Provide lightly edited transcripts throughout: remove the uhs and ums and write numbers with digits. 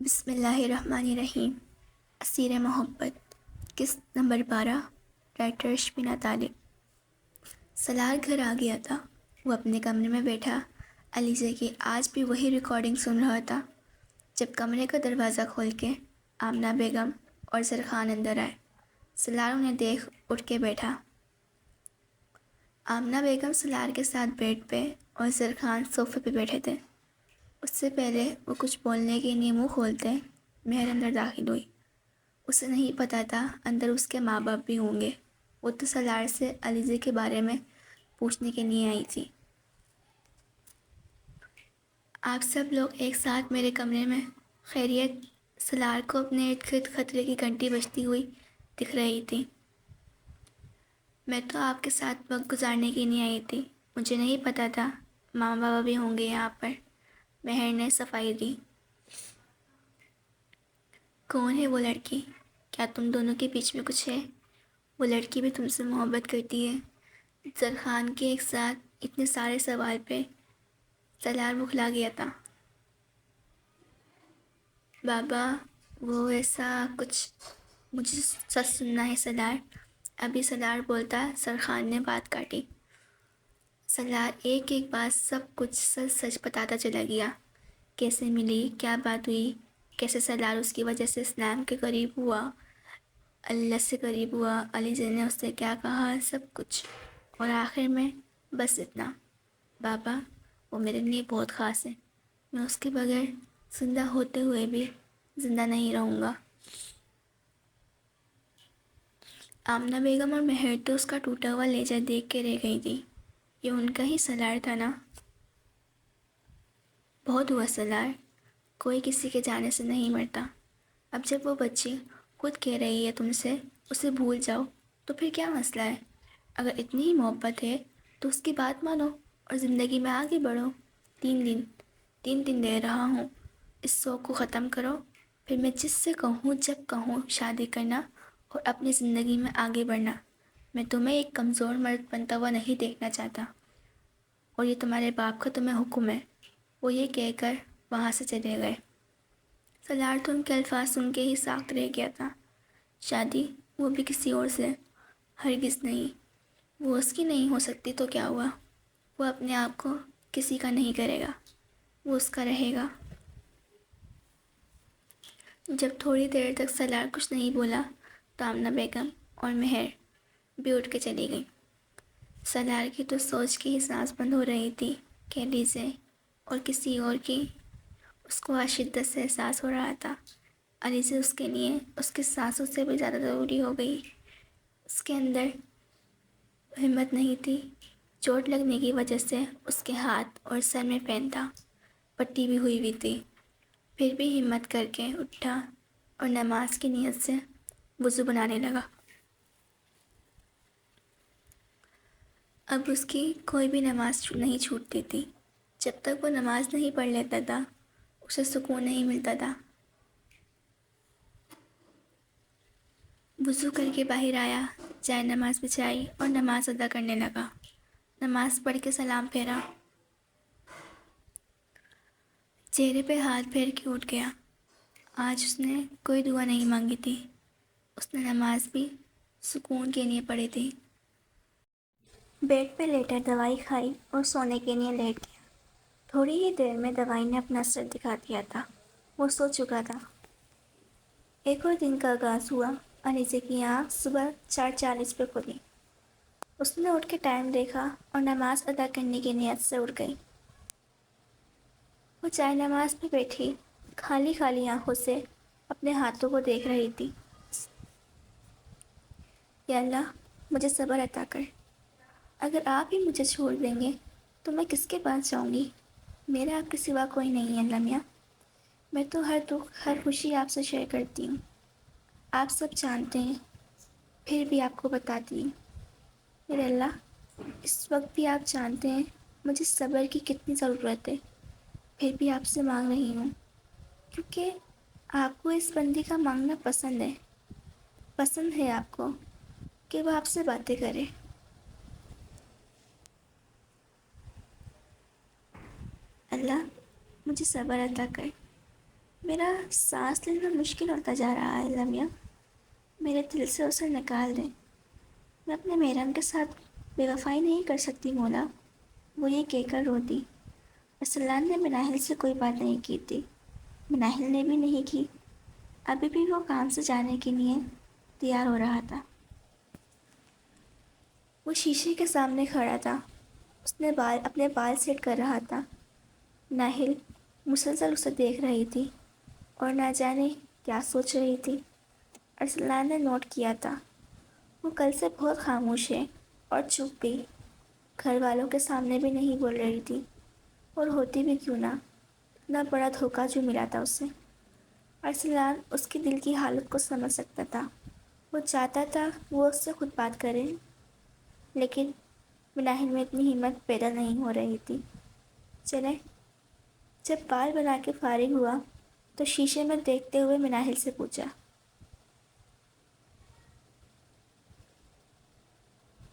بسم اللہ الرحمن الرحیم۔ اسیر محبت، قسط نمبر 12، رائٹر شبینہ طالب۔ سلار گھر آ گیا تھا۔ وہ اپنے کمرے میں بیٹھا علیزہ کی آج بھی وہی ریکارڈنگ سن رہا تھا جب کمرے کا دروازہ کھول کے آمنہ بیگم اور زرخان اندر آئے۔ سلار انہیں دیکھ اٹھ کے بیٹھا۔ آمنہ بیگم سلار کے ساتھ بیڈ پہ اور زرخان صوفے پہ بیٹھے تھے۔ اس سے پہلے وہ کچھ بولنے کے لیے منہ کھولتے مہر اندر داخل ہوئی۔ اسے نہیں پتہ تھا اندر اس کے ماں باپ بھی ہوں گے۔ وہ تو سلار سے علیزہ کے بارے میں پوچھنے کے لیے آئی تھی۔ آپ سب لوگ ایک ساتھ میرے کمرے میں خیریت؟ سلار کو اپنے ارد گرد خطرے کی گھنٹی بجتی ہوئی دکھ رہی تھی۔ میں تو آپ کے ساتھ وقت گزارنے کے لیے آئی تھی، مجھے نہیں پتہ تھا ماں بابا بھی ہوں گے یہاں پر، مہر نے صفائی دی۔ کون ہے وہ لڑکی؟ کیا تم دونوں کے بیچ میں کچھ ہے؟ وہ لڑکی بھی تم سے محبت کرتی ہے؟ زرخان کے ایک ساتھ اتنے سارے سوال پہ سلار بکھلا گیا تھا۔ بابا وہ ایسا کچھ، مجھے سچ سننا ہے سلار۔ ابھی سلار بولتا زرخان نے بات کاٹی۔ سلار ایک ایک بات سب کچھ سچ سچ بتاتا چلا گیا۔ کیسے ملی، کیا بات ہوئی، کیسے سلار اس کی وجہ سے اسلام کے قریب ہوا، اللہ سے قریب ہوا، علیزہ نے اس سے کیا کہا، سب کچھ۔ اور آخر میں بس اتنا، بابا وہ میرے لیے بہت خاص ہے، میں اس کے بغیر زندہ ہوتے ہوئے بھی زندہ نہیں رہوں گا۔ آمنہ بیگم اور مہر تو اس کا ٹوٹا ہوا لہجہ دیکھ کے رہ گئی تھی۔ یہ ان کا ہی سلار تھا نا؟ بہت ہوا سلار، کوئی کسی کے جانے سے نہیں مرتا۔ اب جب وہ بچی خود کہہ رہی ہے تم سے اسے بھول جاؤ تو پھر کیا مسئلہ ہے؟ اگر اتنی ہی محبت ہے تو اس کی بات مانو اور زندگی میں آگے بڑھو۔ 3 دن دے رہا ہوں، اس شوق کو ختم کرو، پھر میں جس سے کہوں جب کہوں شادی کرنا اور اپنی زندگی میں آگے بڑھنا۔ میں تمہیں ایک کمزور مرد بنتا ہوا نہیں دیکھنا چاہتا، اور یہ تمہارے باپ کا تمہیں حکم ہے۔ وہ یہ کہہ کر وہاں سے چلے گئے۔ سلار تو ان کے الفاظ سن کے ہی ساکت رہ گیا تھا۔ شادی، وہ بھی کسی اور سے؟ ہرگز نہیں۔ وہ اس کی نہیں ہو سکتی تو کیا ہوا؟ وہ اپنے آپ کو کسی کا نہیں کرے گا، وہ اس کا رہے گا۔ جب تھوڑی دیر تک سلار کچھ نہیں بولا تو آمنہ بیگم اور مہر بھی اٹھ کے چلی گئی۔ سلار کی تو سوچ کے ہی سانس بند ہو رہی تھی کہ علیزہ اور کسی اور کی اس کو آج شدت سے احساس ہو رہا تھا۔ علیزہ اس کے لیے اس کی سانسوں سے بھی زیادہ ضروری ہو گئی۔ اس کے اندر ہمت نہیں تھی۔ چوٹ لگنے کی وجہ سے اس کے ہاتھ اور سر میں پین تھا، پٹی بھی ہوئی ہوئی تھی۔ پھر بھی ہمت کر کے اٹھا اور نماز کی نیت سے وضو بنانے لگا۔ اب اس کی کوئی بھی نماز نہیں چھوٹتی تھی۔ جب تک وہ نماز نہیں پڑھ لیتا تھا اسے سکون نہیں ملتا تھا۔ وضو کر کے باہر آیا، جائے نماز بچھائی اور نماز ادا کرنے لگا۔ نماز پڑھ کے سلام پھیرا، چہرے پہ ہاتھ پھیر کے اٹھ گیا۔ آج اس نے کوئی دعا نہیں مانگی تھی، اس نے نماز بھی سکون کے لیے پڑھی تھی۔ بیڈ پہ لیٹا دوائی کھائی اور سونے کے لیے لیٹ گیا۔ تھوڑی ہی دیر میں دوائی نے اپنا اثر دکھا دیا تھا، وہ سو چکا تھا۔ ایک اور دن کا آغاز ہوا۔ علیزہ کی آنکھ صبح 4:40 پہ کھلی۔ اس نے اٹھ کے ٹائم دیکھا اور نماز ادا کرنے کی نیت سے اٹھ گئی۔ وہ چائے نماز پہ بیٹھی خالی خالی آنکھوں سے اپنے ہاتھوں کو دیکھ رہی تھی۔ یا اللہ مجھے صبر عطا کر، اگر آپ ہی مجھے چھوڑ دیں گے تو میں کس کے پاس جاؤں گی؟ میرا آپ کے سوا کوئی نہیں ہے اللہ میاں۔ میں تو ہر دکھ ہر خوشی آپ سے شیئر کرتی ہوں، آپ سب جانتے ہیں، پھر بھی آپ کو بتاتی ہوں۔ میرے اللہ اس وقت بھی آپ جانتے ہیں مجھے صبر کی کتنی ضرورت ہے، پھر بھی آپ سے مانگ رہی ہوں، کیونکہ آپ کو اس بندی کا مانگنا پسند ہے آپ کو کہ وہ آپ سے باتیں کرے۔ اللہ مجھے صبر عطا کر، میرا سانس لینا مشکل ہوتا جا رہا ہے لمحہ، میرے دل سے اسے نکال دیں۔ میں اپنے محرم کے ساتھ بے وفائی نہیں کر سکتی مولا، وہ یہ کہہ کر رو دی۔ ارسلان نے مناہل سے کوئی بات نہیں کی تھی، مناہل نے بھی نہیں کی۔ ابھی بھی وہ کام سے جانے کے لیے تیار ہو رہا تھا۔ وہ شیشے کے سامنے کھڑا تھا، اس نے اپنے بال سیٹ کر رہا تھا۔ مناہل مسلسل اسے دیکھ رہی تھی اور نہ جانے کیا سوچ رہی تھی۔ ارسلان نے نوٹ کیا تھا، وہ کل سے بہت خاموش ہے اور چپ بھی، گھر والوں کے سامنے بھی نہیں بول رہی تھی، اور ہوتی بھی کیوں نہ، اتنا بڑا دھوکہ جو ملا تھا اسے۔ ارسلان اس کی دل کی حالت کو سمجھ سکتا تھا، وہ چاہتا تھا وہ اس سے خود بات کرے، لیکن مناہل میں اتنی ہمت پیدا نہیں ہو رہی تھی۔ چلے، جب بال بنا کے فارغ ہوا تو شیشے میں دیکھتے ہوئے مناہل سے پوچھا۔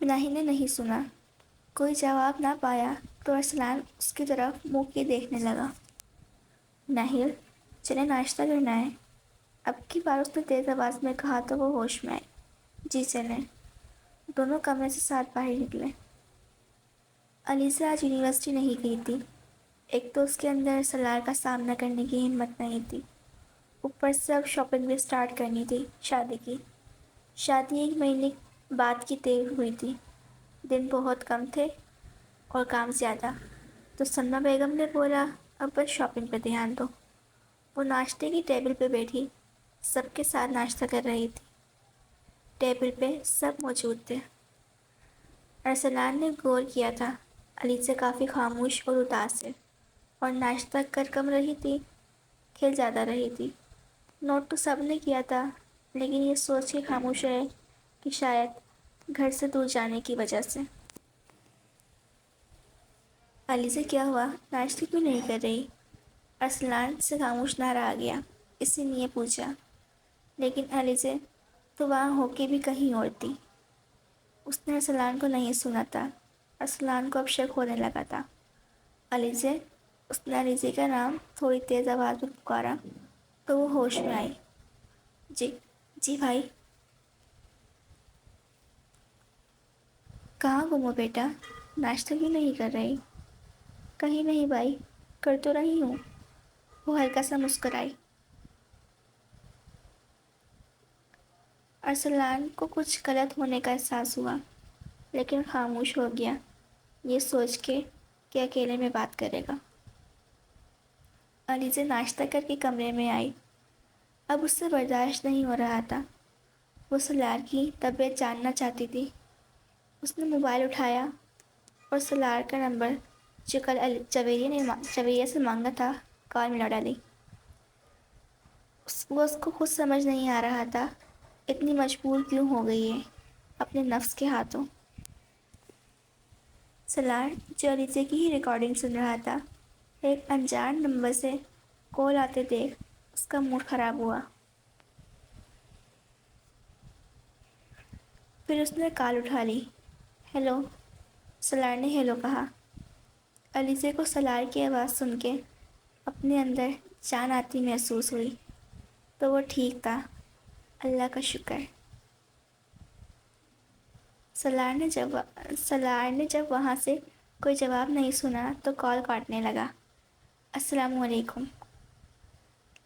مناہل نے نہیں سنا، کوئی جواب نہ پایا تو ارسلان اس کی طرف منہ کیے دیکھنے لگا۔ مناہل، چلے ناشتہ کرنا ہے؟ اب کی بار اس نے تیز آواز میں کہا تو وہ ہوش میں آئی۔ جی چلیں۔ دونوں کمرے سے ساتھ باہر نکلے۔ علیزہ آج یونیورسٹی نہیں گئی تھی۔ ایک تو اس کے اندر سلار کا سامنا کرنے کی ہمت نہیں تھی، اوپر سے اب شاپنگ بھی سٹارٹ کرنی تھی شادی کی۔ شادی 1 مہینے بعد کی طے ہوئی تھی، دن بہت کم تھے اور کام زیادہ، تو سلمیٰ بیگم نے بولا اب بس شاپنگ پہ دھیان دو۔ وہ ناشتے کی ٹیبل پہ بیٹھی سب کے ساتھ ناشتہ کر رہی تھی۔ ٹیبل پہ سب موجود تھے۔ ارسلان نے غور کیا تھا، علیزہ کافی خاموش اور اداس ہے، اور ناشتہ کر کم رہی تھی، کھل زیادہ رہی تھی۔ نوٹ تو سب نے کیا تھا، لیکن یہ سوچ کے خاموش رہے کہ شاید گھر سے دور جانے کی وجہ سے۔ علیزہ کیا ہوا، ناشتہ کیوں نہیں کر رہی؟ ارسلان سے خاموش نہ رہا گیا، اسی لیے پوچھا۔ لیکن علیزہ تو وہاں ہو کے بھی کہیں اور تھی۔ اس نے ارسلان کو نہیں سنا تھا، ارسلان کو اب شک ہونے لگا تھا۔ علیزہ، اس نے علیزہ کا نام تھوڑی تیز آواز میں پکارا تو وہ ہوش میں آئی۔ جی بھائی۔ کہاں گم ہو بیٹا، ناشتہ کیوں نہیں کر رہی؟ کہیں نہیں بھائی، کر تو رہی ہوں۔ وہ ہلکا سا مسکرائی۔ ارسلان کو کچھ غلط ہونے کا احساس ہوا، لیکن خاموش ہو گیا، یہ سوچ کے کہ اکیلے میں بات کرے گا۔ علیزہ ناشتہ کر کے کمرے میں آئی۔ اب اس سے برداشت نہیں ہو رہا تھا، وہ سلار کی طبیعت جاننا چاہتی تھی۔ اس نے موبائل اٹھایا اور سلار کا نمبر جو کل جویریہ سے مانگا تھا کال ملا ڈالی۔ وہ اس کو خود سمجھ نہیں آ رہا تھا اتنی مجبور کیوں ہو گئی ہے اپنے نفس کے ہاتھوں۔ سلار جو علیزہ کی ہی ریکارڈنگ سن رہا تھا، ایک انجان نمبر سے کال آتے دیکھ اس کا موڈ خراب ہوا۔ پھر اس نے کال اٹھا لی۔ ہیلو، سلار نے ہیلو کہا۔ علیزہ کو سلار کی آواز سن کے اپنے اندر جان آتی محسوس ہوئی، تو وہ ٹھیک تھا، اللہ کا شکر۔ سلار نے جب وہاں سے کوئی جواب نہیں سنا تو کال کاٹنے لگا۔ السلام علیکم۔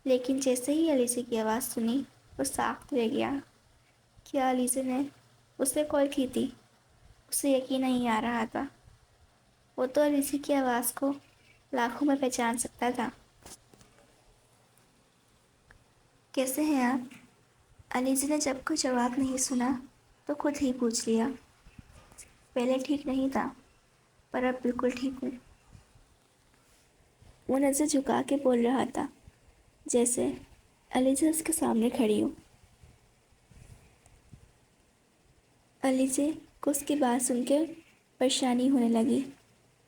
لیکن جیسے ہی علیزہ کی آواز سنی وہ ساخت رہ گیا۔ کیا علیزہ نے اسے کال کی تھی؟ اسے یقین نہیں آ رہا تھا، وہ تو علیزہ کی آواز کو لاکھوں میں پہچان سکتا تھا۔ کیسے ہیں آپ؟ علیزہ نے جب کوئی جواب نہیں سنا تو خود ہی پوچھ لیا۔ پہلے ٹھیک نہیں تھا، پر اب بالکل ٹھیک ہوں۔ وہ نظر جھکا کے بول رہا تھا جیسے علیزہ اس کے سامنے کھڑی ہو۔ علیزہ کو اس کی بات سن کے پریشانی ہونے لگی،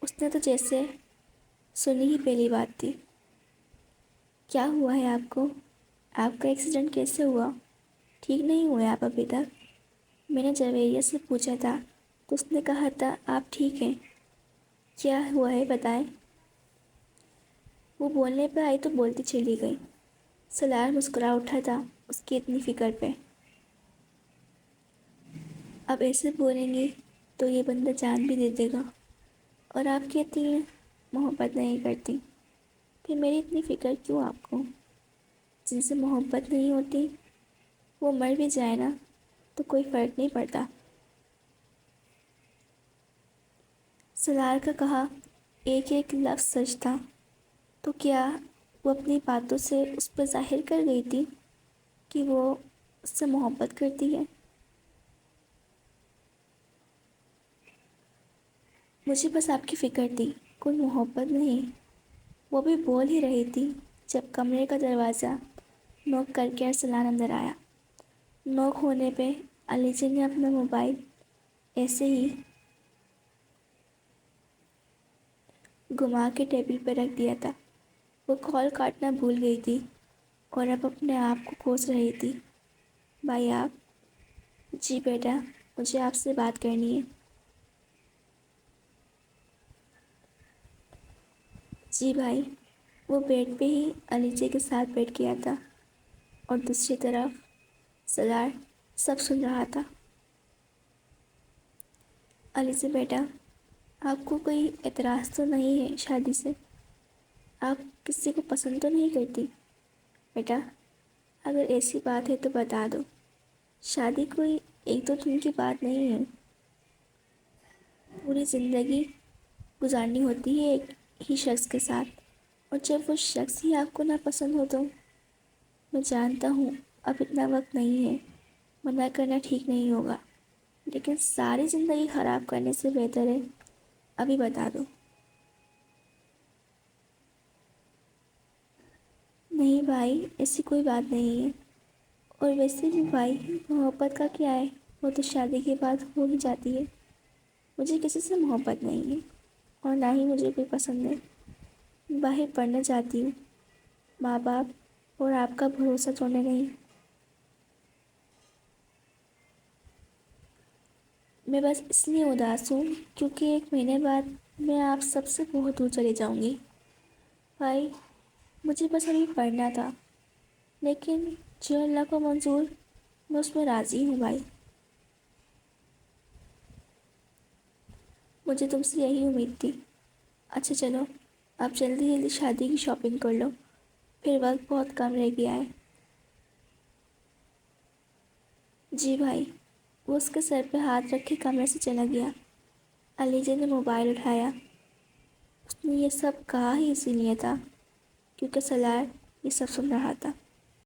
اس نے تو جیسے سنی ہی پہلی بات تھی۔ کیا ہوا ہے آپ کو؟ آپ کا ایکسیڈنٹ کیسے ہوا؟ ٹھیک نہیں ہوئے آپ ابھی تک؟ میں نے جویریہ سے پوچھا تھا تو اس نے کہا تھا آپ ٹھیک ہیں۔ کیا ہوا ہے بتائیں۔ وہ بولنے پہ آئی تو بولتی چلی گئی۔ سلار مسکرا اٹھا تھا اس کی اتنی فکر پہ۔ اب ایسے بولیں گی تو یہ بندہ جان بھی دے دے گا، اور آپ کہتی ہیں محبت نہیں کرتی، پھر میری اتنی فکر کیوں آپ کو؟ جن سے محبت نہیں ہوتی وہ مر بھی جائے نا تو کوئی فرق نہیں پڑتا۔ سلار کا کہا ایک ایک لفظ سچ تھا، تو کیا وہ اپنی باتوں سے اس پر ظاہر کر گئی تھی کہ وہ اس سے محبت کرتی ہے؟ مجھے بس آپ کی فکر تھی، کوئی محبت نہیں۔ وہ بھی بول ہی رہی تھی جب کمرے کا دروازہ نوک کر کے ارسلان اندر آیا۔ نوک ہونے پہ علی جی نے اپنا موبائل ایسے ہی گھما کے ٹیبل پہ رکھ دیا تھا۔ وہ کال کاٹنا بھول گئی تھی اور اب اپنے آپ کو کوس رہی تھی۔ بھائی آپ؟ جی بیٹا، مجھے آپ سے بات کرنی ہے۔ جی بھائی۔ وہ بیڈ پہ ہی علی جی کے ساتھ بیٹھ گیا تھا اور دوسری طرف سلار سب سن رہا تھا۔ علی جی بیٹا، آپ کو کوئی اعتراض تو نہیں ہے شادی سے؟ آپ کسی کو پسند تو نہیں کرتی؟ بیٹا اگر ایسی بات ہے تو بتا دو، شادی کوئی ایک دو دن کی بات نہیں ہے، پوری زندگی گزارنی ہوتی ہے ایک ہی شخص کے ساتھ، اور جب وہ شخص ہی آپ کو ناپسند ہو تو؟ میں جانتا ہوں اب اتنا وقت نہیں ہے، منع کرنا ٹھیک نہیں ہوگا، لیکن ساری زندگی خراب کرنے سے بہتر ہے ابھی بتا دو۔ نہیں بھائی، ایسی کوئی بات نہیں ہے، اور ویسے بھی بھائی محبت کا کیا ہے، وہ تو شادی کے بعد ہو ہی جاتی ہے۔ مجھے کسی سے محبت نہیں ہے اور نہ ہی مجھے کوئی پسند ہے۔ باہر پڑھنا چاہتی ہوں، ماں باپ اور آپ کا بھروسہ توڑنے نہیں۔ میں بس اس لیے اداس ہوں کیونکہ ایک مہینے بعد میں آپ سب سے بہت دور چلی جاؤں گی۔ بھائی مجھے بس ابھی پڑھنا تھا، لیکن جو اللہ کو منظور میں اس میں راضی ہوں بھائی۔ مجھے تم سے یہی امید تھی۔ اچھا چلو آپ جلدی جلدی شادی کی شاپنگ کر لو، پھر وقت بہت کم رہ گیا ہے۔ جی بھائی۔ وہ اس کے سر پہ ہاتھ رکھ کے کمرے سے چلا گیا۔ علی جی نے موبائل اٹھایا۔ اس نے یہ سب کہا ہی اسی لیے تھا کیونکہ سلار یہ سب سن رہا تھا۔